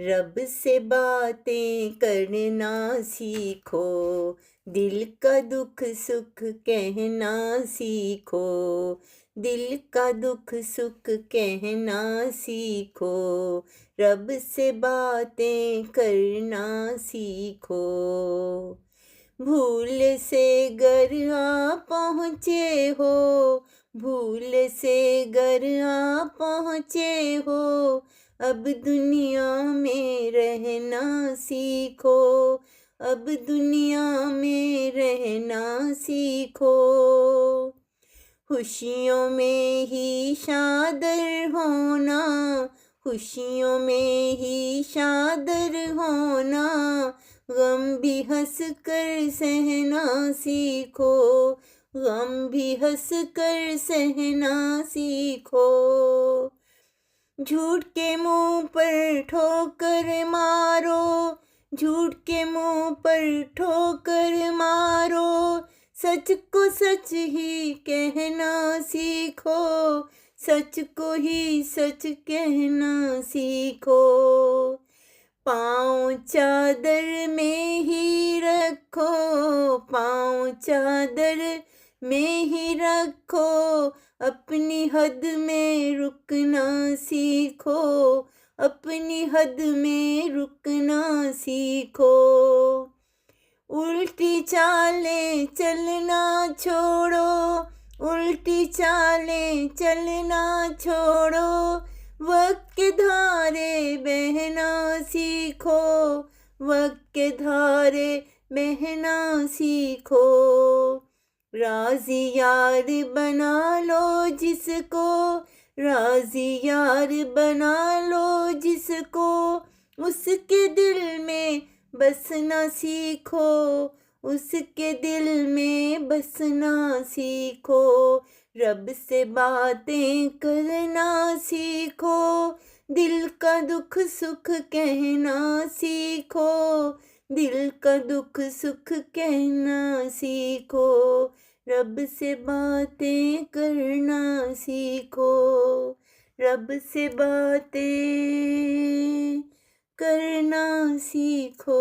रब से बातें करना सीखो, दिल का दुख सुख कहना सीखो, दिल का दुख सुख कहना सीखो, रब से बातें करना सीखो। भूल से घर आ पहुँचे हो, भूल से घर आ पहुँचे हो, अब दुनिया में रहना सीखो, अब दुनिया में रहना सीखो। खुशियों में ही शादर होना, खुशियों में ही शादर होना, गम भी हंस कर सहना सीखो, गम भी हंस कर सहना सीखो। झूठ के मुंह पर ठोकर मारो, झूठ के मुंह पर ठोकर मारो, सच को सच ही कहना सीखो, सच को ही सच कहना सीखो। पाँव चादर में ही रखो, पाँव चादर में ही रखो, अपनी हद में रुकना सीखो, अपनी हद में रुकना सीखो। उल्टी चालें चलना छोड़ो, उल्टी चालें चलना छोड़ो, वक्त के धारे बहना सीखो, वक्त के धारे बहना सीखो। राज़ी यार बना लो जिसको, राज़ी यार बना लो जिसको, उसके दिल में बसना सीखो, उसके दिल में बसना सीखो। रब से बातें करना सीखो, दिल का दुख सुख कहना सीखो, दिल का दुख सुख कहना सीखो। रब से बातें करना सीखो, रब से बातें करना सीखो।